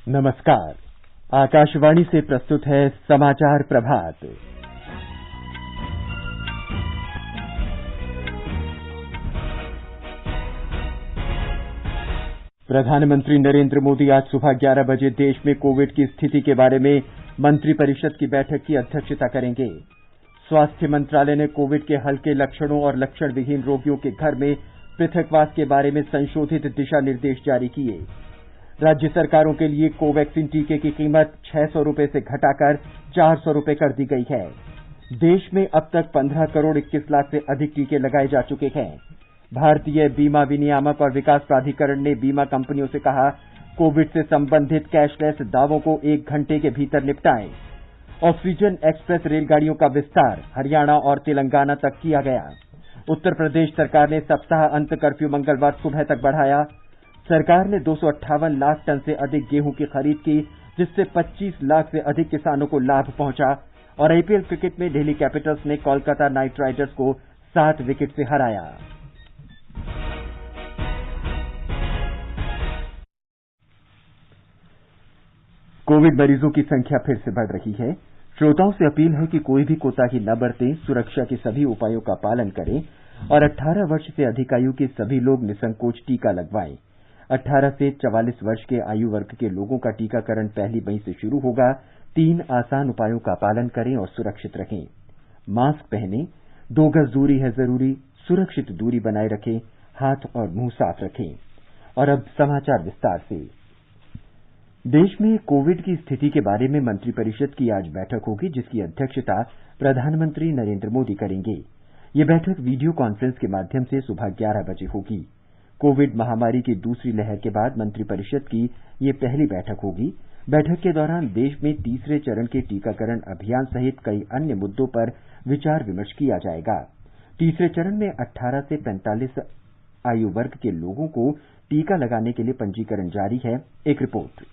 नमस्कार। आकाशवाणी से प्रस्तुत है समाचार प्रभात। प्रधानमंत्री नरेंद्र मोदी आज सुबह 11 बजे देश में कोविड की स्थिति के बारे में मंत्रिपरिषद की बैठक की अध्यक्षता करेंगे। स्वास्थ्य मंत्रालय ने कोविड के हल्के लक्षणों और लक्षण विहीन रोगियों के घर में पृथकवास के बारे में संशोधित दिशा निर्देश जारी किए। राज्य सरकारों के लिए कोवैक्सीन टीके की कीमत 600 रुपये से घटाकर 400 रुपये कर दी गई है। देश में अब तक 15 करोड़ 21 लाख से अधिक टीके लगाए जा चुके हैं। भारतीय बीमा विनियामक और विकास प्राधिकरण ने बीमा कंपनियों से कहा, कोविड से संबंधित कैशलेस दावों को 1 घंटे के भीतर निपटाएं। ऑक्सीजन एक्सप्रेस रेलगाड़ियों का विस्तार हरियाणा और तेलंगाना तक किया गया। उत्तर प्रदेश सरकार ने सप्ताह अंत कर्फ्यू मंगलवार सुबह तक बढ़ाया। सरकार ने 258 लाख टन से अधिक गेहूं की खरीद की, जिससे 25 लाख से अधिक किसानों को लाभ पहुंचा। और आईपीएल क्रिकेट में दिल्ली कैपिटल्स ने कोलकाता नाइट राइडर्स को 7 विकेट से हराया। कोविड मरीजों की संख्या फिर से बढ़ रही है। श्रोताओं से अपील है कि कोई भी कोताही न बरतें, सुरक्षा के सभी उपायों का पालन करें और 18 वर्ष से अधिक आयु के सभी लोग निसंकोच टीका लगवाएं। 18 से 44 वर्ष के आयु वर्ग के लोगों का टीकाकरण 1 मई से शुरू होगा। 3 आसान उपायों का पालन करें और सुरक्षित रहें। मास्क पहनें, 2 गज दूरी है जरूरी, सुरक्षित दूरी बनाए रखें, हाथ और मुंह साफ रखें। और अब समाचार विस्तार से। देश में कोविड की स्थिति के बारे में मंत्रिपरिषद की आज बैठक होगी, जिसकी अध्यक्षता प्रधानमंत्री नरेंद्र मोदी करेंगे। ये बैठक वीडियो कॉन्फ्रेंस के माध्यम से सुबह 11 बजे होगी। कोविड महामारी की दूसरी लहर के बाद मंत्रिपरिषद की ये पहली बैठक होगी। बैठक के दौरान देश में तीसरे चरण के टीकाकरण अभियान सहित कई अन्य मुद्दों पर विचार विमर्श किया जाएगा। तीसरे चरण में 18 से 45 आयु वर्ग के लोगों को टीका लगाने के लिए पंजीकरण जारी है। एक रिपोर्ट।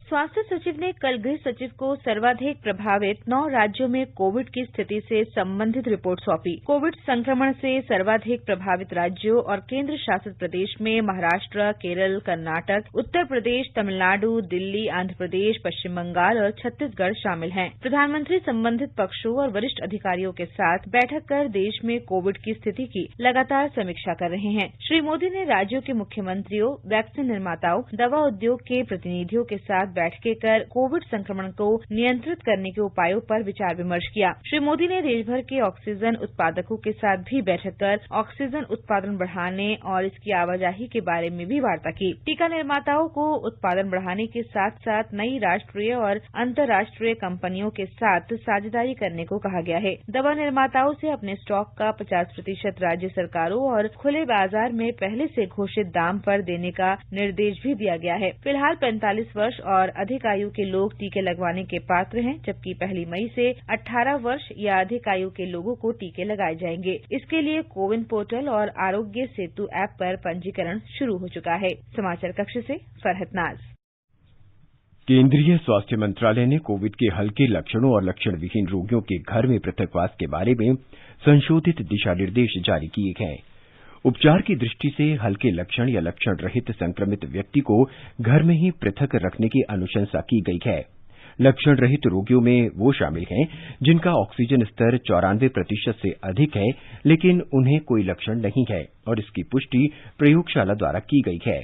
स्वास्थ्य सचिव ने कल गृह सचिव को सर्वाधिक प्रभावित 9 राज्यों में कोविड की स्थिति से संबंधित रिपोर्ट सौंपी। कोविड संक्रमण से सर्वाधिक प्रभावित राज्यों और केंद्र शासित प्रदेश में महाराष्ट्र, केरल, कर्नाटक, उत्तर प्रदेश, तमिलनाडु, दिल्ली, आंध्र प्रदेश, पश्चिम बंगाल और छत्तीसगढ़ शामिल हैं। प्रधानमंत्री संबंधित पक्षों और वरिष्ठ अधिकारियों के साथ बैठक कर देश में कोविड की स्थिति की लगातार समीक्षा कर रहे हैं। श्री मोदी ने राज्यों के मुख्यमंत्रियों, वैक्सीन निर्माताओं, दवा उद्योग के प्रतिनिधियों के साथ बैठकें कर कोविड संक्रमण को नियंत्रित करने के उपायों पर विचार विमर्श किया। श्री मोदी ने देशभर के ऑक्सीजन उत्पादकों के साथ भी बैठक कर ऑक्सीजन उत्पादन बढ़ाने और इसकी आवाजाही के बारे में भी वार्ता की। टीका निर्माताओं को उत्पादन बढ़ाने के साथ साथ नई राष्ट्रीय और अंतर्राष्ट्रीय कंपनियों के साथ साझेदारी करने को कहा गया है। दवा निर्माताओं से अपने स्टॉक का 50% राज्य सरकारों और खुले बाजार में पहले से घोषित दाम पर देने का निर्देश भी दिया गया है। फिलहाल 45 वर्ष और अधिक आयु के लोग टीके लगवाने के पात्र हैं, जबकि 1 मई से 18 वर्ष या अधिक आयु के लोगों को टीके लगाए जाएंगे। इसके लिए कोविन पोर्टल और आरोग्य सेतु ऐप पर पंजीकरण शुरू हो चुका है। समाचार कक्ष से फरहत नाज। केंद्रीय स्वास्थ्य मंत्रालय ने कोविड के हल्के लक्षणों और लक्षण विहीन रोगियों के घर में पृथकवास के बारे में संशोधित दिशा निर्देश जारी किए हैं। उपचार की दृष्टि से हल्के लक्षण या लक्षण रहित संक्रमित व्यक्ति को घर में ही पृथक रखने की अनुशंसा की गई है। लक्षण रहित रोगियों में वो शामिल हैं जिनका ऑक्सीजन स्तर 94% से अधिक है, लेकिन उन्हें कोई लक्षण नहीं है और इसकी पुष्टि प्रयोगशाला द्वारा की गई है।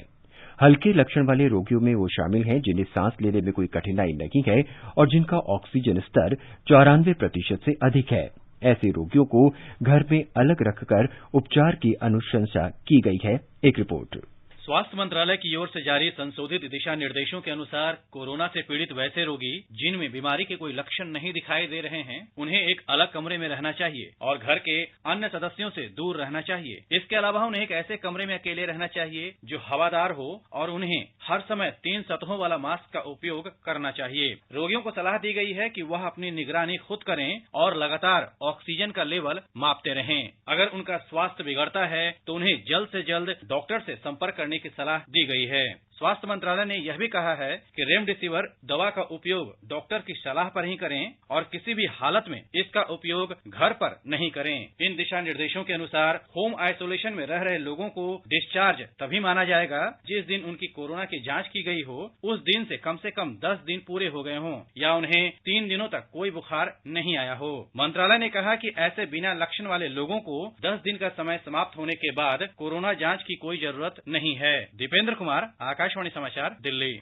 हल्के लक्षण वाले रोगियों में वो शामिल हैं जिन्हें सांस लेने में कोई कठिनाई नहीं है और जिनका ऑक्सीजन स्तर 94% से अधिक है। ऐसे रोगियों को घर में अलग रखकर उपचार की अनुशंसा की गई है। एक रिपोर्ट। स्वास्थ्य मंत्रालय की ओर से जारी संशोधित दिशा निर्देशों के अनुसार कोरोना से पीड़ित वैसे रोगी जिनमें बीमारी के कोई लक्षण नहीं दिखाई दे रहे हैं, उन्हें एक अलग कमरे में रहना चाहिए और घर के अन्य सदस्यों से दूर रहना चाहिए। इसके अलावा उन्हें एक ऐसे कमरे में अकेले रहना चाहिए जो हवादार हो और उन्हें हर समय 3 सतहों वाला मास्क का उपयोग करना चाहिए। रोगियों को सलाह दी गई है कि वह अपनी निगरानी खुद करें और लगातार ऑक्सीजन का लेवल मापते रहें। अगर उनका स्वास्थ्य बिगड़ता है तो उन्हें जल्द से जल्द डॉक्टर से संपर्क करने की सलाह दी गई है। स्वास्थ्य मंत्रालय ने यह भी कहा है कि रेमडेसिविर दवा का उपयोग डॉक्टर की सलाह पर ही करें और किसी भी हालत में इसका उपयोग घर पर नहीं करें। इन दिशा निर्देशों के अनुसार होम आइसोलेशन में रह रहे लोगों को डिस्चार्ज तभी माना जाएगा जिस दिन उनकी कोरोना की जांच की गई हो, उस दिन से कम 10 दिन पूरे हो गए हों या उन्हें 3 दिनों तक कोई बुखार नहीं आया हो। मंत्रालय ने कहा कि ऐसे बिना लक्षण वाले लोगों को 10 दिन का समय समाप्त होने के बाद कोरोना जांच की कोई जरूरत नहीं है। दीपेंद्र कुमार, आकाशवाणी समाचार, दिल्ली।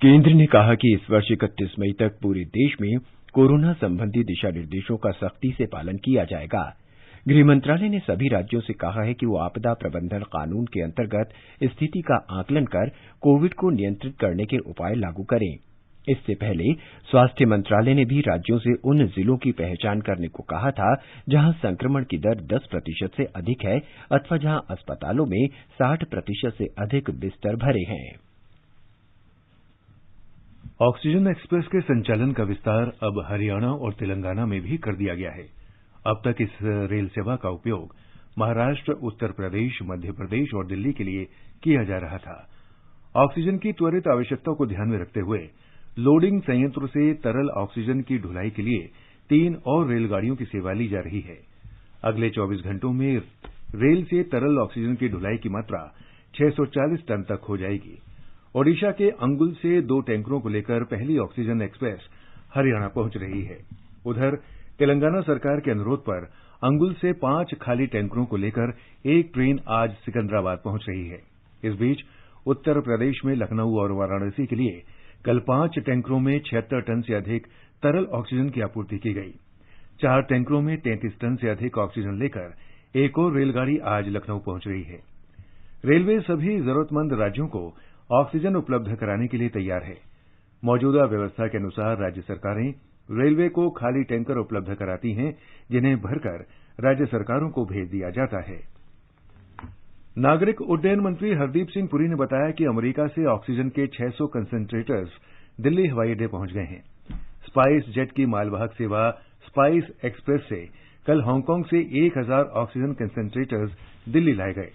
केंद्र ने कहा कि इस वर्ष 31 मई तक पूरे देश में कोरोना संबंधी दिशा निर्देशों का सख्ती से पालन किया जाएगा। गृह मंत्रालय ने सभी राज्यों से कहा है कि वो आपदा प्रबंधन कानून के अंतर्गत स्थिति का आकलन कर कोविड को नियंत्रित करने के उपाय लागू करें। इससे पहले स्वास्थ्य मंत्रालय ने भी राज्यों से उन जिलों की पहचान करने को कहा था जहां संक्रमण की दर 10% से अधिक है अथवा जहां अस्पतालों में 60% से अधिक बिस्तर भरे हैं। ऑक्सीजन एक्सप्रेस के संचालन का विस्तार अब हरियाणा और तेलंगाना में भी कर दिया गया है। अब तक इस रेल सेवा का उपयोग महाराष्ट्र, उत्तर प्रदेश, मध्य प्रदेश और दिल्ली के लिए किया जा रहा था। ऑक्सीजन की त्वरित आवश्यकता को ध्यान में रखते हुए लोडिंग संयंत्र से तरल ऑक्सीजन की ढुलाई के लिए 3 और रेलगाड़ियों की सेवा ली जा रही है। अगले 24 घंटों में रेल से तरल ऑक्सीजन की ढुलाई की मात्रा 640 टन तक हो जाएगी। ओडिशा के अंगुल से 2 टैंकरों को लेकर पहली ऑक्सीजन एक्सप्रेस हरियाणा पहुंच रही है। उधर तेलंगाना सरकार के अनुरोध पर अंगुल से 5 खाली टैंकरों को लेकर एक ट्रेन आज सिकंदराबाद पहुंच रही है। इस बीच उत्तर प्रदेश में लखनऊ और वाराणसी के लिए कल 5 टैंकरों में 76 टन से अधिक तरल ऑक्सीजन की आपूर्ति की गई। 4 टैंकरों में 33 टन से अधिक ऑक्सीजन लेकर एक और रेलगाड़ी आज लखनऊ पहुंच रही है। रेलवे सभी जरूरतमंद राज्यों को ऑक्सीजन उपलब्ध कराने के लिए तैयार है। मौजूदा व्यवस्था के अनुसार राज्य सरकारें रेलवे को खाली टैंकर उपलब्ध कराती हैं, जिन्हें भरकर राज्य सरकारों को भेज दिया जाता है। नागरिक उड्डयन मंत्री हरदीप सिंह पुरी ने बताया कि अमेरिका से ऑक्सीजन के 600 कंसंट्रेटर्स दिल्ली हवाई अड्डे पहुंच गए हैं। स्पाइस जेट की मालवाहक सेवा स्पाइस एक्सप्रेस से कल हांगकांग से 1000 ऑक्सीजन कंसंट्रेटर्स दिल्ली लाए गए।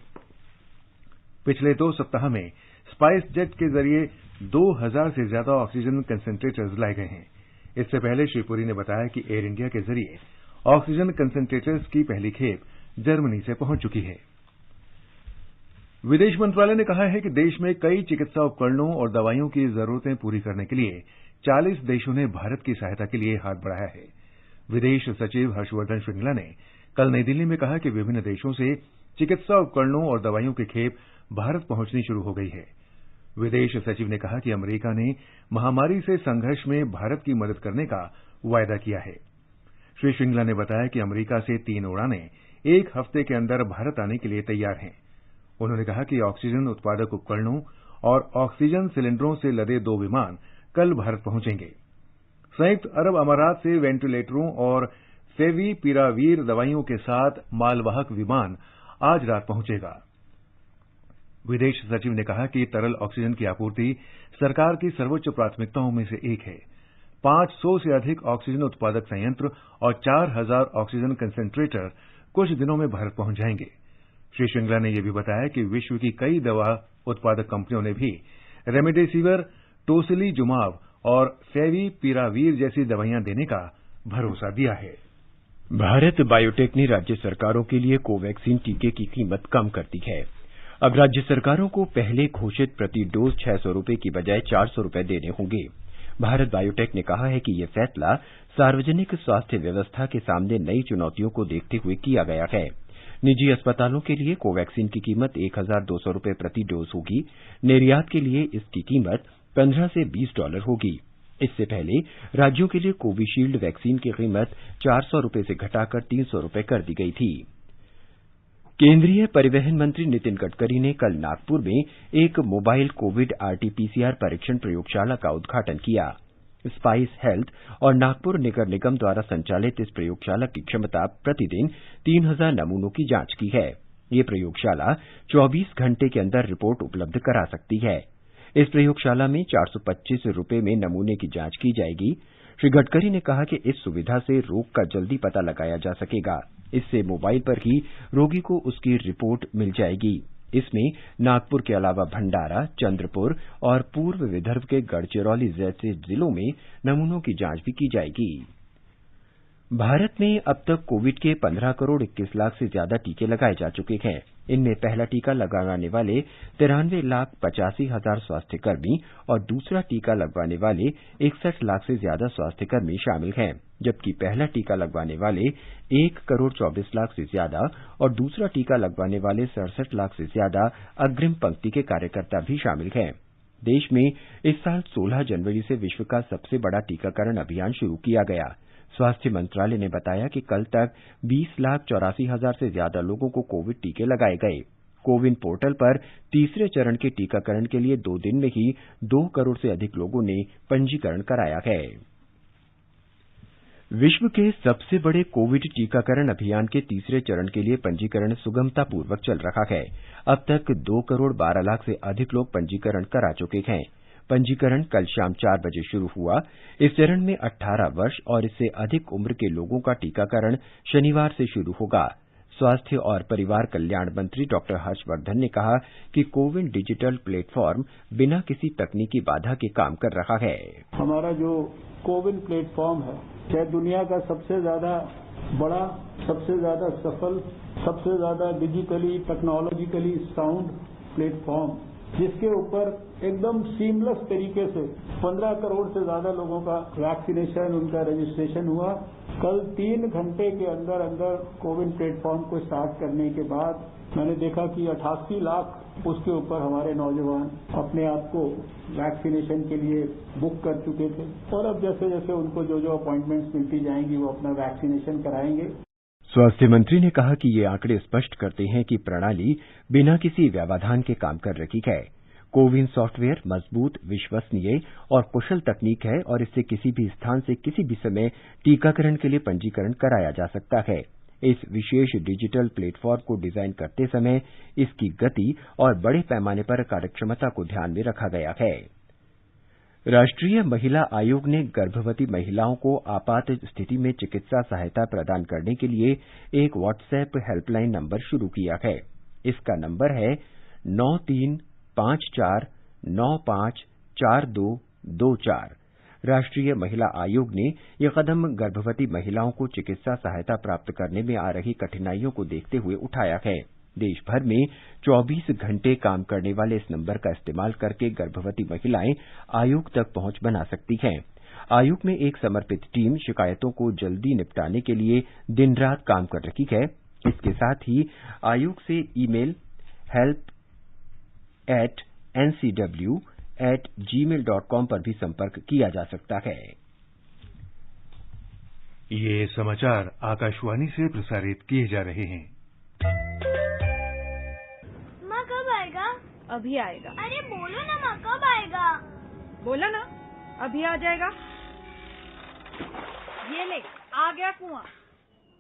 पिछले 2 सप्ताह में स्पाइस जेट के जरिए 2000 से ज्यादा ऑक्सीजन कंसंट्रेटर्स लाए गए हैं। इससे पहले श्री पुरी ने बताया कि एयर इंडिया के जरिए ऑक्सीजन कंसंट्रेटर्स की पहली खेप जर्मनी से पहुंच चुकी है। विदेश मंत्रालय ने कहा है कि देश में कई चिकित्सा उपकरणों और दवाइयों की जरूरतें पूरी करने के लिए 40 देशों ने भारत की सहायता के लिए हाथ बढ़ाया है। विदेश सचिव हर्षवर्धन श्रृंगला ने कल नई दिल्ली में कहा कि विभिन्न देशों से चिकित्सा उपकरणों और दवाइयों की खेप भारत पहुंचनी शुरू हो गई है। विदेश सचिव ने कहा कि अमेरिका ने महामारी से संघर्ष में भारत की मदद करने का वायदा किया है। श्री श्रृंगला ने बताया कि अमेरिका से 3 उड़ानें 1 हफ्ते के अंदर भारत आने के लिए तैयार हैं। उन्होंने कहा कि ऑक्सीजन उत्पादक उपकरणों और ऑक्सीजन सिलेंडरों से लदे 2 विमान कल भारत पहुंचेंगे। संयुक्त अरब अमारात से वेंटिलेटरों और फेविपिरावीर दवाइयों के साथ मालवाहक विमान आज रात पहुंचेगा। विदेश सचिव ने कहा कि तरल ऑक्सीजन की आपूर्ति सरकार की सर्वोच्च प्राथमिकताओं में से एक है। 500 से अधिक ऑक्सीजन उत्पादक संयंत्र और 4000 ऑक्सीजन कंसंट्रेटर कुछ दिनों में भारत पहुंच जाएंगे। श्री श्रृंगला ने यह भी बताया कि विश्व की कई दवा उत्पादक कंपनियों ने भी रेमडेसिविर, टोसिलीजुमाब और फेविपिरावीर जैसी दवाइयां देने का भरोसा दिया है। भारत बायोटेक ने राज्य सरकारों के लिए कोवैक्सीन टीके की कीमत कम कर दी है। अब राज्य सरकारों को पहले घोषित प्रति डोज 600 रुपये की बजाय 400 रुपये देने होंगे। भारत बायोटेक ने कहा है कि यह फैसला सार्वजनिक स्वास्थ्य व्यवस्था के सामने नई चुनौतियों को देखते हुए किया गया है। निजी अस्पतालों के लिए कोवैक्सीन की कीमत $1200 रुपये प्रति डोज होगी। निर्यात के लिए इसकी कीमत $15 से $20 होगी। इससे पहले राज्यों के लिए कोविशील्ड वैक्सीन की कीमत $400 रुपये से घटाकर $300 रुपये कर दी गई थी। केंद्रीय परिवहन मंत्री नितिन गडकरी ने कल नागपुर में एक मोबाइल कोविड आरटी-पीसीआर परीक्षण प्रयोगशाला का उद्घाटन किया। स्पाइस हेल्थ और नागपुर नगर निगम द्वारा संचालित इस प्रयोगशाला की क्षमता प्रतिदिन 3000 नमूनों की जांच की है। ये प्रयोगशाला 24 घंटे के अंदर रिपोर्ट उपलब्ध करा सकती है। इस प्रयोगशाला में 425 रुपये में नमूने की जांच की जाएगी। श्री गडकरी ने कहा कि इस सुविधा से रोग का जल्दी पता लगाया जा सकेगा। इससे मोबाइल पर ही रोगी को उसकी रिपोर्ट मिल जाएगी। इसमें नागपुर के अलावा भंडारा, चंद्रपुर और पूर्व विदर्भ के गढ़चिरौली जैसे जिलों में नमूनों की जांच भी की जाएगी। भारत में अब तक कोविड के 15 करोड़ 21 लाख से ज्यादा टीके लगाए जा चुके हैं। इनमें पहला टीका लगवाने वाले 93,85,000 स्वास्थ्यकर्मी और दूसरा टीका लगवाने वाले 61 लाख से ज्यादा स्वास्थ्यकर्मी शामिल हैं, जबकि पहला टीका लगवाने वाले 1 करोड़ 24 लाख से ज्यादा और दूसरा टीका लगवाने वाले 67 लाख से ज्यादा अग्रिम पंक्ति के कार्यकर्ता भी शामिल हैं। देश में इस साल 16 जनवरी से विश्व का सबसे बड़ा टीकाकरण अभियान शुरू किया गया। स्वास्थ्य मंत्रालय ने बताया कि कल तक 20,84,000 से ज्यादा लोगों को कोविड टीके लगाए गए। कोविन पोर्टल पर तीसरे चरण के टीकाकरण के लिए 2 दिन में ही 2 करोड़ से अधिक लोगों ने पंजीकरण कराया है। विश्व के सबसे बड़े कोविड टीकाकरण अभियान के तीसरे चरण के लिए पंजीकरण सुगमतापूर्वक चल रहा है। अब तक 2 करोड़ 12 लाख से अधिक लोग पंजीकरण करा चुके हैं। पंजीकरण कल शाम 4 बजे शुरू हुआ। इस चरण में 18 वर्ष और इससे अधिक उम्र के लोगों का टीकाकरण शनिवार से शुरू होगा। स्वास्थ्य और परिवार कल्याण मंत्री डॉक्टर हर्षवर्धन ने कहा कि कोविन डिजिटल प्लेटफॉर्म बिना किसी तकनीकी बाधा के काम कर रहा है। हमारा जो कोविन प्लेटफॉर्म है, शायद दुनिया का सबसे ज्यादा बड़ा, सबसे ज्यादा सफल, सबसे ज्यादा डिजिटली टेक्नोलॉजिकली साउंड प्लेटफॉर्म, जिसके ऊपर एकदम सीमलेस तरीके से 15 करोड़ से ज्यादा लोगों का वैक्सीनेशन, उनका रजिस्ट्रेशन हुआ। कल 3 घंटे के अंदर अंदर कोविन प्लेटफॉर्म को स्टार्ट करने के बाद मैंने देखा कि 88 लाख उसके ऊपर हमारे नौजवान अपने आप को वैक्सीनेशन के लिए बुक कर चुके थे और अब जैसे जैसे उनको जो जो अपॉइंटमेंट्स मिलती जाएंगी वो अपना वैक्सीनेशन कराएंगे। स्वास्थ्य मंत्री ने कहा कि ये आंकड़े स्पष्ट करते हैं कि प्रणाली बिना किसी व्यवधान के काम कर रही है। कोविन सॉफ्टवेयर मजबूत, विश्वसनीय और कुशल तकनीक है और इससे किसी भी स्थान से किसी भी समय टीकाकरण के लिए पंजीकरण कराया जा सकता है। इस विशेष डिजिटल प्लेटफॉर्म को डिजाइन करते समय इसकी गति और बड़े पैमाने पर कार्यक्षमता को ध्यान में रखा गया है। राष्ट्रीय महिला आयोग ने गर्भवती महिलाओं को आपात स्थिति में चिकित्सा सहायता प्रदान करने के लिए एक व्हाट्सएप हेल्पलाइन नंबर शुरू किया है। इसका नंबर है 9354954224। राष्ट्रीय महिला आयोग ने यह कदम गर्भवती महिलाओं को चिकित्सा सहायता प्राप्त करने में आ रही कठिनाइयों को देखते हुए उठाया है। देश भर में 24 घंटे काम करने वाले इस नंबर का इस्तेमाल करके गर्भवती महिलाएं आयोग तक पहुंच बना सकती हैं। आयोग में एक समर्पित टीम शिकायतों को जल्दी निपटाने के लिए दिन रात काम कर रही है। इसके साथ ही आयोग से ईमेल help@ncw@gmail.com पर भी संपर्क किया जा सकता है। ये समाचार आकाशवाणी से प्रसारित किए जा रहे हैं। माँ कब आएगा? अभी आएगा। अरे बोलो ना माँ, कब आएगा? बोला ना, अभी आ जाएगा। ये ले, आ गया कुआं।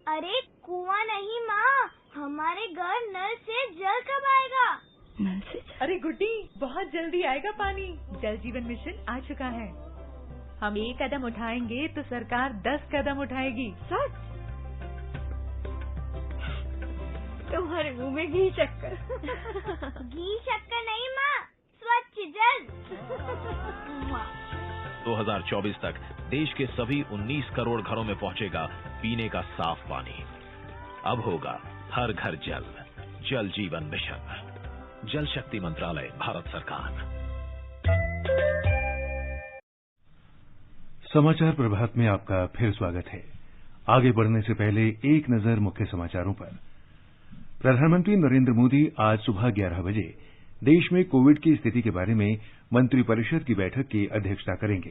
अरे कुआं नहीं माँ, हमारे घर नल से जल कब आएगा? नल से? अरे गुड्डी, बहुत जल्दी आएगा पानी। जल जीवन मिशन आ चुका है। हम 1 कदम उठाएंगे तो सरकार 10 कदम उठाएगी। सच? तुम्हारे मुंह में घी शक्कर। घी शक्कर नहीं माँ, स्वच्छ जल। 2024 तक देश के सभी 19 करोड़ घरों में पहुंचेगा पीने का साफ पानी। अब होगा हर घर जल। जल जीवन मिशन, जल शक्ति मंत्रालय, भारत सरकार। समाचार प्रभात में आपका फिर स्वागत है। आगे बढ़ने से पहले एक नजर मुख्य समाचारों पर। प्रधानमंत्री नरेंद्र मोदी आज सुबह 11 बजे देश में कोविड की स्थिति के बारे में मंत्रिपरिषद की बैठक की अध्यक्षता करेंगे।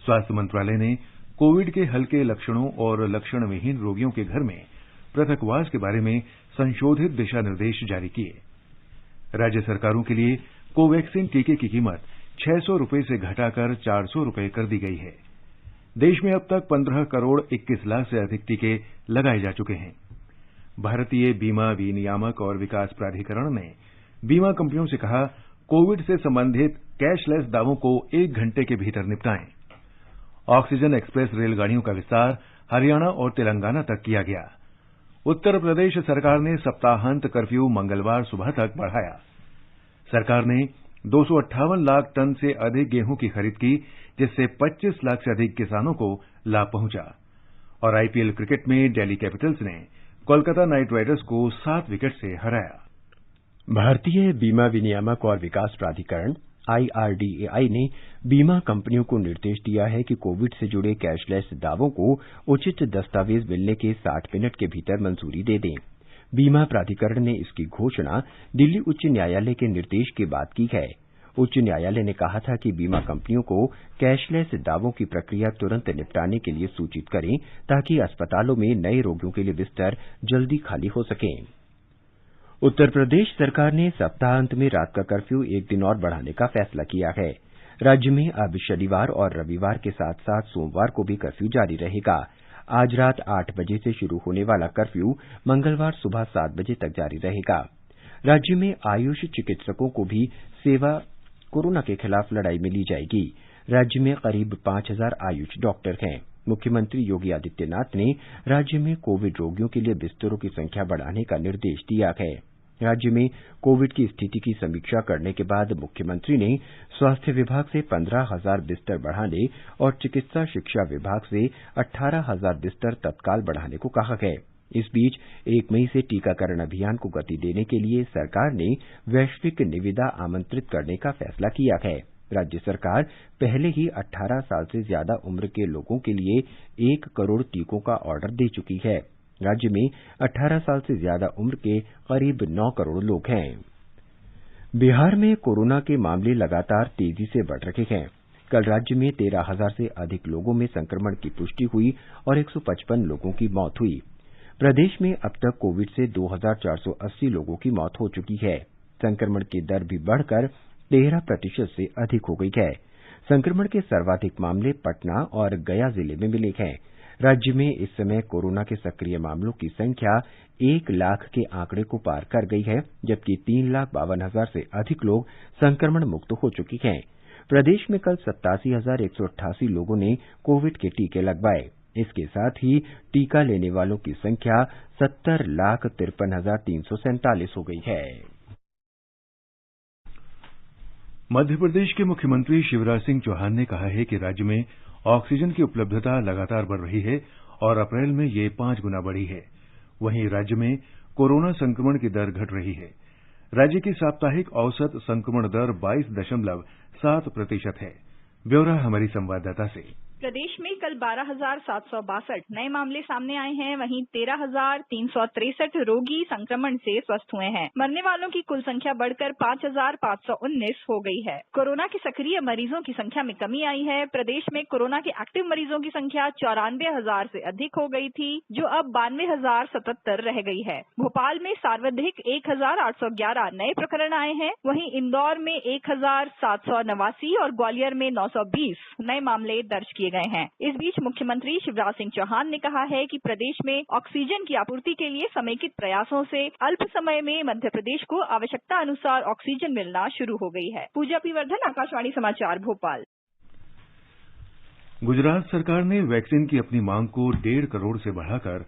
स्वास्थ्य मंत्रालय ने कोविड के हल्के लक्षणों और लक्षणविहीन रोगियों के घर में पृथकवास के बारे में संशोधित दिशा निर्देश जारी किए। राज्य सरकारों के लिए कोवैक्सीन टीके की कीमत 600 रुपये से घटाकर 400 रुपये कर दी गई है। देश में अब तक 15 करोड़ 21 लाख से अधिक टीके लगाए जा चुके हैं। भारतीय बीमा विनियामक और विकास प्राधिकरण ने बीमा कंपनियों से कहा, कोविड से संबंधित कैशलेस दावों को 1 घंटे के भीतर निपटाएं। ऑक्सीजन एक्सप्रेस रेलगाड़ियों का विस्तार हरियाणा और तेलंगाना तक किया गया। उत्तर प्रदेश सरकार ने सप्ताहांत कर्फ्यू मंगलवार सुबह तक बढ़ाया। सरकार ने 258 लाख टन से अधिक गेहूं की खरीद की, जिससे 25 लाख से अधिक किसानों को लाभ पहुंचा। और आईपीएल क्रिकेट में दिल्ली कैपिटल्स ने कोलकाता नाइट राइडर्स को 7 विकेट से हराया। भारतीय बीमा विनियामक और विकास प्राधिकरण IRDAI ने बीमा कंपनियों को निर्देश दिया है कि कोविड से जुड़े कैशलेस दावों को उचित दस्तावेज मिलने के 60 मिनट के भीतर मंजूरी दे दें। बीमा प्राधिकरण ने इसकी घोषणा दिल्ली उच्च न्यायालय के निर्देश के बाद की है। उच्च न्यायालय ने कहा था कि बीमा कंपनियों को कैशलेस दावों की प्रक्रिया तुरंत निपटाने के लिए सूचित करें, ताकि अस्पतालों में नए रोगियों के लिए बिस्तर जल्दी खाली हो सकें। उत्तर प्रदेश सरकार ने सप्ताहांत में रात का कर्फ्यू एक दिन और बढ़ाने का फैसला किया है। राज्य में अब शनिवार और रविवार के साथ साथ सोमवार को भी कर्फ्यू जारी रहेगा। आज रात 8 बजे से शुरू होने वाला कर्फ्यू मंगलवार सुबह 7 बजे तक जारी रहेगा। राज्य में आयुष चिकित्सकों को भी सेवा कोरोना के खिलाफ लड़ाई में ली जाएगी। राज्य में करीब 5000 आयुष डॉक्टर हैं। मुख्यमंत्री योगी आदित्यनाथ ने राज्य में कोविड रोगियों के लिए बिस्तरों की संख्या बढ़ाने का निर्देश दिया है। राज्य में कोविड की स्थिति की समीक्षा करने के बाद मुख्यमंत्री ने स्वास्थ्य विभाग से 15,000 बिस्तर बढ़ाने और चिकित्सा शिक्षा विभाग से 18,000 बिस्तर तत्काल बढ़ाने को कहा है। इस बीच 1 मई से टीकाकरण अभियान को गति देने के लिए सरकार ने वैश्विक निविदा आमंत्रित करने का फैसला किया है। राज्य सरकार पहले ही 18 साल से ज्यादा उम्र के लोगों के लिए 1 करोड़ टीकों का ऑर्डर दे चुकी है। राज्य में 18 साल से ज्यादा उम्र के करीब 9 करोड़ लोग हैं। बिहार में कोरोना के मामले लगातार तेजी से बढ़ रहे हैं। कल राज्य में 13,000 से अधिक लोगों में संक्रमण की पुष्टि हुई और 155 लोगों की मौत हुई। प्रदेश में अब तक कोविड से 2,480 लोगों की मौत हो चुकी है। संक्रमण की दर भी बढ़कर 13% से अधिक हो गई है। संक्रमण के सर्वाधिक मामले पटना और गया जिले में मिले हैं। राज्य में इस समय कोरोना के सक्रिय मामलों की संख्या 1 लाख के आंकड़े को पार कर गई है, जबकि 3,52,000 से अधिक लोग संक्रमण मुक्त हो चुके हैं। प्रदेश में कल 87,188 लोगों ने कोविड के टीके लगवाए। इसके साथ ही टीका लेने वालों की संख्या 70,53,347 हो गई है। मध्य प्रदेश के मुख्यमंत्री शिवराज सिंह चौहान ने कहा है कि राज्य में ऑक्सीजन की उपलब्धता लगातार बढ़ रही है और अप्रैल में ये 5 गुना बढ़ी है। वहीं राज्य में कोरोना संक्रमण की दर घट रही है। राज्य की साप्ताहिक औसत संक्रमण दर 22.7% है। ब्यौरा हमारी संवाददाता से। प्रदेश में कल 12,762 नए मामले सामने आए हैं। वहीं 13,363 रोगी संक्रमण से स्वस्थ हुए हैं। मरने वालों की कुल संख्या बढ़कर 5,519 हो गई है। कोरोना के सक्रिय मरीजों की संख्या में कमी आई है। प्रदेश में कोरोना के एक्टिव मरीजों की संख्या 94,000 से अधिक हो गई थी, जो अब 92,077 रह गई है। भोपाल में सर्वाधिक 1,811 नए प्रकरण आए हैं। वहीं इंदौर में 1,789 और ग्वालियर में 920 नए मामले दर्ज किए गए हैं। इस बीच मुख्यमंत्री शिवराज सिंह चौहान ने कहा है कि प्रदेश में ऑक्सीजन की आपूर्ति के लिए समेकित प्रयासों से अल्प समय में मध्य प्रदेश को आवश्यकता अनुसार ऑक्सीजन मिलना शुरू हो गई है। पूजा पी वर्धन, आकाशवाणी समाचार, भोपाल। गुजरात सरकार ने वैक्सीन की अपनी मांग को 1.5 करोड़ से बढ़ाकर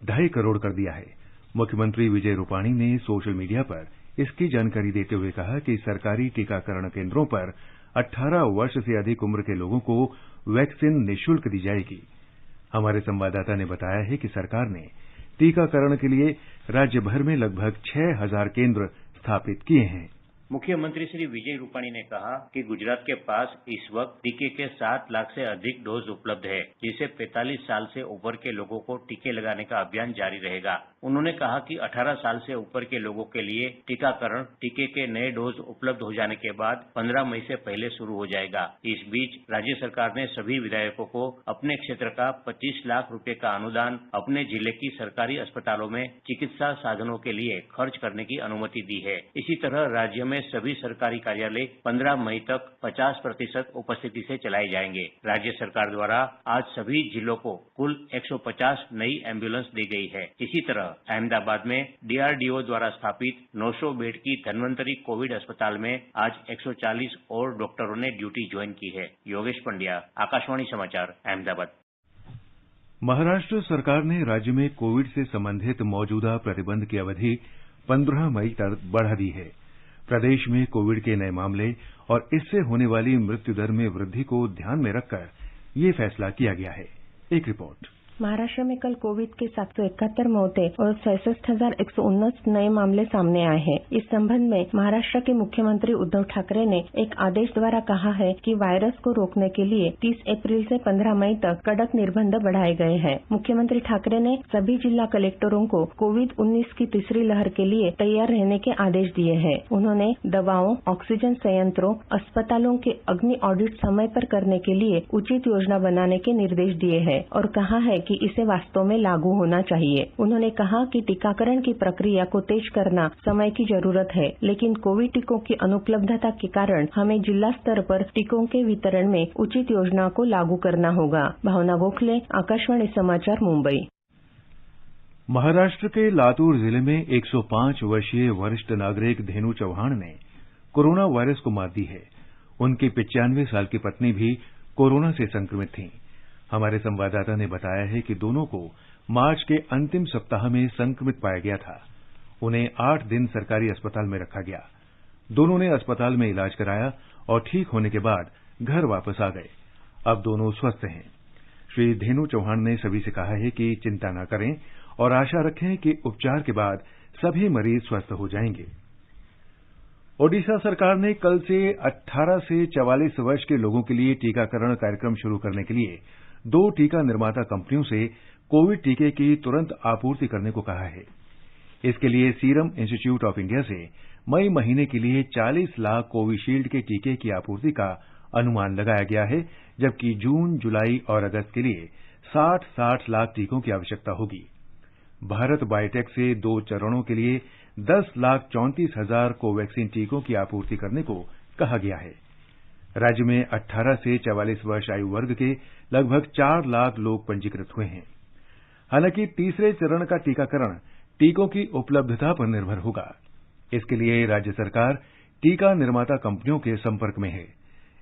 2.5 करोड़ कर दिया है। मुख्यमंत्री विजय रूपाणी ने सोशल मीडिया पर इसकी जानकारी देते हुए कहा कि सरकारी टीकाकरण केंद्रों पर 18 वर्ष से अधिक उम्र के लोगों को वैक्सीन निःशुल्क दी जाएगी। हमारे संवाददाता ने बताया है कि सरकार ने टीकाकरण के लिए राज्य भर में लगभग 6,000 केंद्र स्थापित किए हैं। मुख्यमंत्री श्री विजय रूपाणी ने कहा कि गुजरात के पास इस वक्त टीके के 7 लाख से अधिक डोज उपलब्ध है, जिससे 45 साल से ऊपर के लोगों को टीके लगाने का अभियान जारी रहेगा। उन्होंने कहा कि 18 साल से ऊपर के लोगों के लिए टीकाकरण टीके के नए डोज उपलब्ध हो जाने के बाद 15 मई से पहले शुरू हो जाएगा। इस बीच राज्य सरकार ने सभी विधायकों को अपने क्षेत्र का 25 लाख रुपए का अनुदान अपने जिले की सरकारी अस्पतालों में चिकित्सा साधनों के लिए खर्च करने की अनुमति दी है। इसी तरह राज्य में सभी सरकारी कार्यालय 15 मई तक 50% उपस्थिति से चलाए जाएंगे। राज्य सरकार द्वारा आज सभी जिलों को कुल 150 नई एम्बुलेंस दी गई है। इसी तरह अहमदाबाद में DRDO द्वारा स्थापित 900 बेड की धन्वंतरी कोविड अस्पताल में आज 140 और डॉक्टरों ने ड्यूटी ज्वाइन की है। योगेश पंड्या, आकाशवाणी समाचार, अहमदाबाद। महाराष्ट्र सरकार ने राज्य में कोविड से संबंधित मौजूदा प्रतिबंध की अवधि 15 मई तक बढ़ा दी है। प्रदेश में कोविड के नए मामले और इससे होने वाली मृत्यु दर में वृद्धि को ध्यान में रखकर ये फैसला किया गया है। एक रिपोर्ट। महाराष्ट्र में कल कोविड के 771 मौतें और 66,119 नए मामले सामने आए हैं। इस संबंध में महाराष्ट्र के मुख्यमंत्री उद्धव ठाकरे ने एक आदेश द्वारा कहा है कि वायरस को रोकने के लिए 30 अप्रैल से 15 मई तक कड़क निर्बंध बढ़ाए गए हैं। मुख्यमंत्री ठाकरे ने सभी जिला कलेक्टरों को कोविड-19 की तीसरी लहर के लिए तैयार रहने के आदेश दिए हैं। उन्होंने दवाओं, ऑक्सीजन संयंत्रों, अस्पतालों के अग्नि ऑडिट समय पर करने के लिए उचित योजना बनाने के निर्देश दिए हैं और कहा है कि इसे वास्तव में लागू होना चाहिए। उन्होंने कहा कि टीकाकरण की प्रक्रिया को तेज करना समय की जरूरत है, लेकिन कोविड टीकों की अनुपलब्धता के कारण हमें जिला स्तर पर टीकों के वितरण में उचित योजना को लागू करना होगा। भावना गोखले, आकाशवाणी समाचार, मुंबई। महाराष्ट्र के लातूर जिले में 105 वर्षीय वरिष्ठ नागरिक धेनु चौहान ने कोरोना वायरस को मात दी है। उनकी 95 साल की पत्नी भी कोरोना से संक्रमित थीं। हमारे संवाददाता ने बताया है कि दोनों को मार्च के अंतिम सप्ताह में संक्रमित पाया गया था। उन्हें 8 दिन सरकारी अस्पताल में रखा गया। दोनों ने अस्पताल में इलाज कराया और ठीक होने के बाद घर वापस आ गए। अब दोनों स्वस्थ हैं। श्री धेनु चौहान ने सभी से कहा है कि चिंता न करें और आशा रखें कि उपचार के बाद सभी मरीज स्वस्थ हो जाएंगे। ओडिशा सरकार ने कल से 18 से 44 वर्ष के लोगों के लिए टीकाकरण कार्यक्रम शुरू करने के लिए 2 टीका निर्माता कंपनियों से कोविड टीके की तुरंत आपूर्ति करने को कहा है। इसके लिए सीरम इंस्टीट्यूट ऑफ इंडिया से मई महीने के लिए 40 लाख कोविशील्ड के टीके की आपूर्ति का अनुमान लगाया गया है, जबकि जून, जुलाई और अगस्त के लिए 60 लाख टीकों की आवश्यकता होगी। भारत बायोटेक से 2 चरणों के लिए 10,34,000 कोवैक्सीन टीकों की आपूर्ति करने को कहा गया है। राज्य में 18 से 44 वर्ष आयु वर्ग के लगभग 4 लाख लोग पंजीकृत हुए हैं। हालांकि तीसरे चरण का टीकाकरण टीकों की उपलब्धता पर निर्भर होगा। इसके लिए राज्य सरकार टीका निर्माता कंपनियों के संपर्क में है।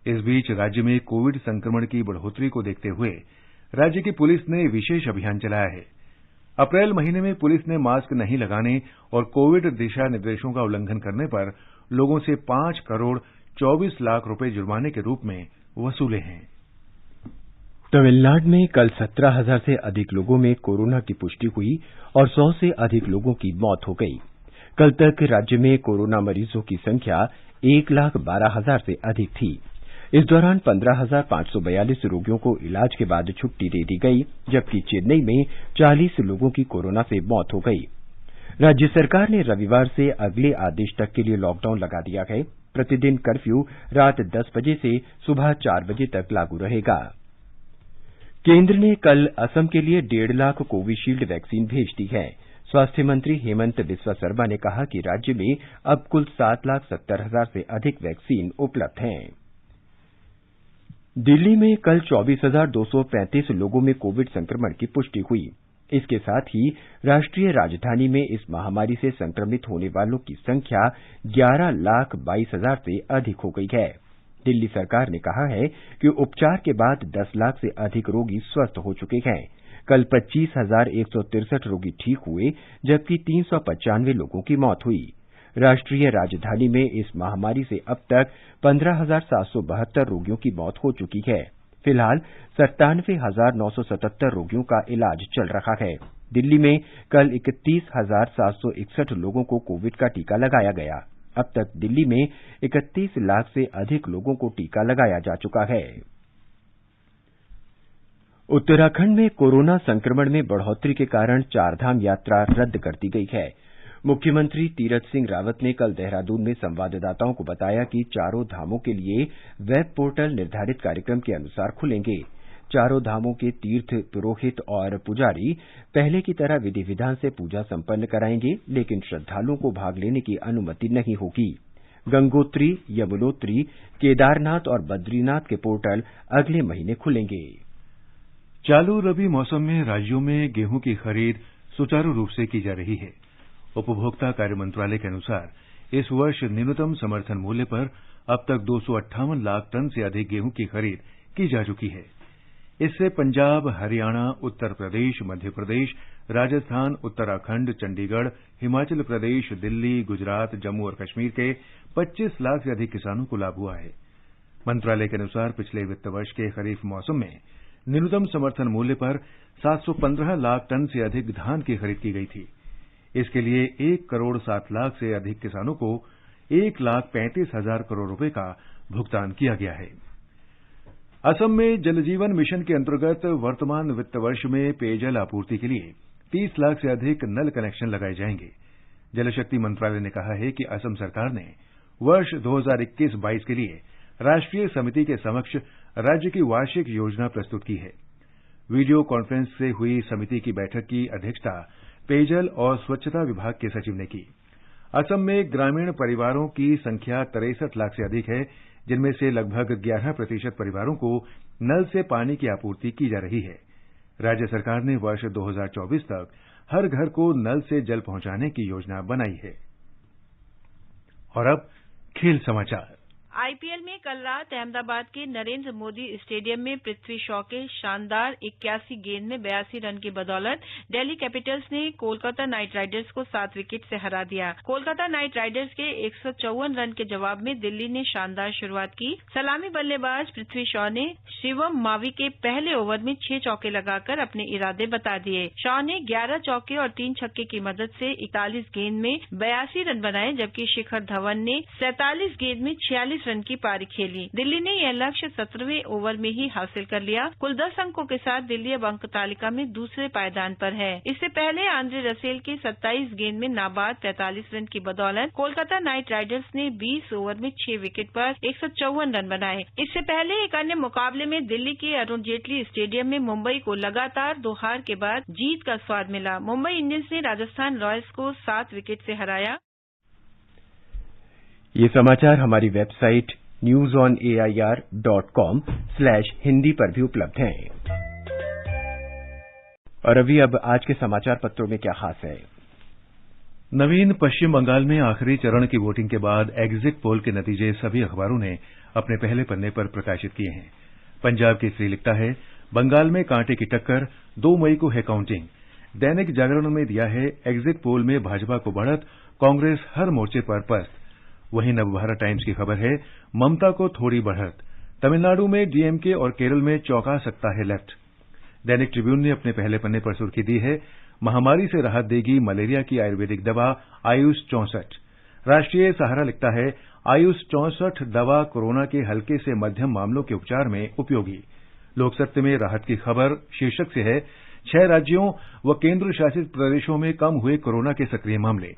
इस बीच राज्य में कोविड संक्रमण की बढ़ोतरी को देखते हुए राज्य की पुलिस ने विशेष अभियान चलाया है। अप्रैल महीने में पुलिस ने मास्क नहीं लगाने और कोविड दिशा निर्देशों का उल्लंघन करने पर लोगों से 5 करोड़ 24 लाख रुपए जुर्माने के रूप में वसूले हैं। तमिलनाडु में कल 17,000 से अधिक लोगों में कोरोना की पुष्टि हुई और 100 से अधिक लोगों की मौत हो गई। कल तक राज्य में कोरोना मरीजों की संख्या 1,12,000 से अधिक थी। इस दौरान 15,542 रोगियों को इलाज के बाद छुट्टी दे दी गई, जबकि चेन्नई में 40 लोगों की कोरोना से मौत हो गई। राज्य सरकार ने रविवार से अगले आदेश तक के लिए लॉकडाउन लगा दिया है। प्रतिदिन कर्फ्यू रात 10 बजे से सुबह 4 बजे तक लागू रहेगा। केंद्र ने कल असम के लिए 1.5 लाख कोविशील्ड वैक्सीन भेज दी है। स्वास्थ्य मंत्री हेमंत बिस्वा शर्मा ने कहा कि राज्य में अब कुल 7,70,000 से अधिक वैक्सीन उपलब्ध हैं। दिल्ली में कल 24,235 लोगों में कोविड संक्रमण की पुष्टि हुई। इसके साथ ही राष्ट्रीय राजधानी में इस महामारी से संक्रमित होने वालों की संख्या 11,22,000 से अधिक हो गई है। दिल्ली सरकार ने कहा है कि उपचार के बाद 10 लाख से अधिक रोगी स्वस्थ हो चुके हैं। कल 25,163 रोगी ठीक हुए, जबकि 395 लोगों की मौत हुई। राष्ट्रीय राजधानी में इस महामारी से अब तक 15,772 रोगियों की मौत हो चुकी है। फिलहाल 97,977 रोगियों का इलाज चल रहा है। दिल्ली में कल 31,761 लोगों को कोविड का टीका लगाया गया। अब तक दिल्ली में 31 लाख से अधिक लोगों को टीका लगाया जा चुका है। उत्तराखंड में कोरोना संक्रमण में बढ़ोतरी के कारण चारधाम यात्रा रद्द कर दी गई है। मुख्यमंत्री तीरथ सिंह रावत ने कल देहरादून में संवाददाताओं को बताया कि चारों धामों के लिए वेब पोर्टल निर्धारित कार्यक्रम के अनुसार खुलेंगे। चारों धामों के तीर्थ पुरोहित और पुजारी पहले की तरह विधि विधान से पूजा संपन्न कराएंगे, लेकिन श्रद्धालुओं को भाग लेने की अनुमति नहीं होगी। गंगोत्री, यमुनोत्री, केदारनाथ और बद्रीनाथ के पोर्टल अगले महीने खुलेंगे। चालू रबी मौसम में राज्यों में गेहूं की खरीद सुचारू रूप से की जा रही है। उपभोक्ता कार्य मंत्रालय के अनुसार इस वर्ष न्यूनतम समर्थन मूल्य पर अब तक 258 लाख टन से अधिक गेहूं की खरीद की जा चुकी है। इससे पंजाब, हरियाणा, उत्तर प्रदेश, मध्य प्रदेश, राजस्थान, उत्तराखंड, चंडीगढ़, हिमाचल प्रदेश, दिल्ली, गुजरात, जम्मू और कश्मीर के 25 लाख से अधिक किसानों को लाभ हुआ है। मंत्रालय के अनुसार पिछले वित्त वर्ष के खरीफ मौसम में न्यूनतम समर्थन मूल्य पर 715 लाख टन से अधिक धान की खरीद की गई थी। इसके लिए 1 करोड़ 7 लाख से अधिक किसानों को 1,35,000 करोड़ रुपए का भुगतान किया गया है। असम में जल जीवन मिशन के अंतर्गत वर्तमान वित्त वर्ष में पेयजल आपूर्ति के लिए 30 लाख से अधिक नल कनेक्शन लगाए जाएंगे। जल शक्ति मंत्रालय ने कहा है कि असम सरकार ने वर्ष 2021-22 के लिए राष्ट्रीय समिति के समक्ष राज्य की वार्षिक योजना प्रस्तुत की है। वीडियो कॉन्फ्रेंस से हुई समिति की बैठक की अध्यक्षता पेयजल और स्वच्छता विभाग के सचिव ने की। असम में ग्रामीण परिवारों की संख्या 63 लाख से अधिक है, जिनमें से लगभग 11% परिवारों को नल से पानी की आपूर्ति की जा रही है। राज्य सरकार ने वर्ष 2024 तक हर घर को नल से जल पहुंचाने की योजना बनाई है। और अब खेल समाचार। आईपीएल में कल रात अहमदाबाद के नरेंद्र मोदी स्टेडियम में पृथ्वी शॉ के शानदार 81 गेंद में 82 रन की बदौलत दिल्ली कैपिटल्स ने कोलकाता नाइट राइडर्स को 7 विकेट से हरा दिया। कोलकाता नाइट राइडर्स के 154 रन के जवाब में दिल्ली ने शानदार शुरुआत की। सलामी बल्लेबाज पृथ्वी शॉ ने शिवम मावी के पहले ओवर में 6 चौके लगाकर अपने इरादे बता दिए। शॉ ने 11 चौके और 3 छक्के की मदद से 41 गेंद में 82 रन बनाए, जबकि शिखर धवन ने 47 गेंद में 46 रन की पारी खेली। दिल्ली ने यह लक्ष्य 17वें ओवर में ही हासिल कर लिया। कुल 10 अंकों के साथ दिल्ली अब अंक तालिका में दूसरे पायदान पर है। इससे पहले आंद्रे रसेल के 27 गेंद में नाबाद 43 रन की बदौलत कोलकाता नाइट राइडर्स ने 20 ओवर में 6 विकेट पर 154 रन बनाए। इससे पहले एक अन्य मुकाबले में दिल्ली के अरुण जेटली स्टेडियम में मुंबई को लगातार 2 हार के बाद जीत का स्वाद मिला। मुंबई इंडियंस ने राजस्थान रॉयल्स को 7 विकेट से हराया। ये समाचार हमारी वेबसाइट newsonair.com/hindi पर भी उपलब्ध हैं। और अभी अब आज के समाचार पत्रों में क्या खास है। नवीन पश्चिम बंगाल में आखिरी चरण की वोटिंग के बाद एग्जिट पोल के नतीजे सभी अखबारों ने अपने पहले पन्ने पर प्रकाशित किए हैं। पंजाब केसरी लिखता है, बंगाल में कांटे की टक्कर, 2 मई को है काउंटिंग। दैनिक जागरण ने दिया है, एग्जिट पोल में भाजपा को बढ़त, कांग्रेस हर मोर्चे पर पस्त। वहीं नवभारत टाइम्स की खबर है, ममता को थोड़ी बढ़त, तमिलनाडु में डीएमके और केरल में चौंका सकता है लेफ्ट। दैनिक ट्रिब्यून ने अपने पहले पन्ने पर सुर्खी दी है, महामारी से राहत देगी मलेरिया की आयुर्वेदिक दवा आयुष 64। राष्ट्रीय सहारा लिखता है, आयुष 64 दवा कोरोना के हल्के से मध्यम मामलों के उपचार में उपयोगी। लोकसत्य में राहत की खबर शीर्षक से है, 6 राज्यों व केंद्र शासित प्रदेशों में कम हुए कोरोना के सक्रिय मामले।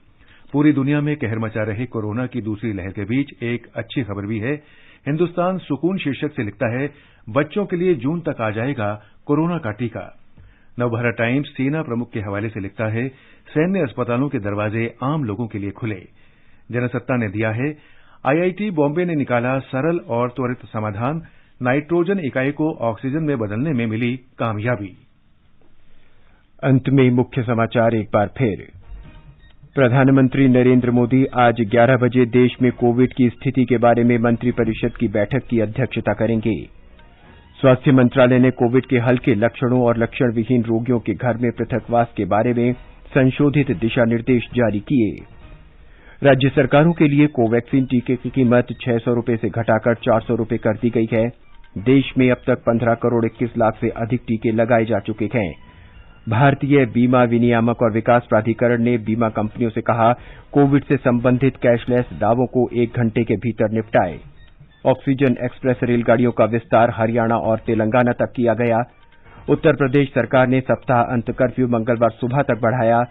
पूरी दुनिया में कहर मचा रहे कोरोना की दूसरी लहर के बीच एक अच्छी खबर भी है। हिंदुस्तान सुकून शीर्षक से लिखता है, बच्चों के लिए जून तक आ जाएगा कोरोना का टीका। नवभारत टाइम्स सेना प्रमुख के हवाले से लिखता है, सैन्य अस्पतालों के दरवाजे आम लोगों के लिए खुले। जनसत्ता ने दिया है, आईआईटी बॉम्बे ने निकाला सरल और त्वरित समाधान, नाइट्रोजन इकाई को ऑक्सीजन में बदलने में मिली कामयाबी। अंत में मुख्य समाचार एक बार फिर। प्रधानमंत्री नरेंद्र मोदी आज 11 बजे देश में कोविड की स्थिति के बारे में मंत्रिपरिषद की बैठक की अध्यक्षता करेंगे। स्वास्थ्य मंत्रालय ने कोविड के हल्के लक्षणों और लक्षण विहीन रोगियों के घर में पृथकवास के बारे में संशोधित दिशा निर्देश जारी किए। राज्य सरकारों के लिए कोवैक्सीन टीके की कीमत 600 रुपये से घटाकर 400 रुपये कर दी गई है। देश में अब तक 15 करोड़ 21 लाख से अधिक टीके लगाए जा चुके हैं। भारतीय बीमा विनियामक और विकास प्राधिकरण ने बीमा कंपनियों से कहा, कोविड से संबंधित कैशलेस दावों को 1 घंटे के भीतर निपटाए। ऑक्सीजन एक्सप्रेस रेलगाड़ियों का विस्तार हरियाणा और तेलंगाना तक किया गया। उत्तर प्रदेश सरकार ने सप्ताह अंत कर्फ्यू मंगलवार सुबह तक बढ़ाया।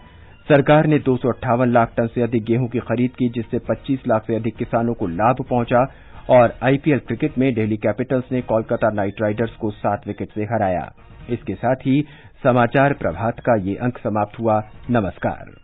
सरकार ने 258 लाख टन से अधिक गेहूं की खरीद की, जिससे 25 लाख से अधिक किसानों को लाभ पहुंचा। और आईपीएल क्रिकेट में दिल्ली कैपिटल्स ने कोलकाता नाइट राइडर्स को 7 विकेट से हराया। इसके साथ ही समाचार प्रभात का ये अंक समाप्त हुआ। नमस्कार।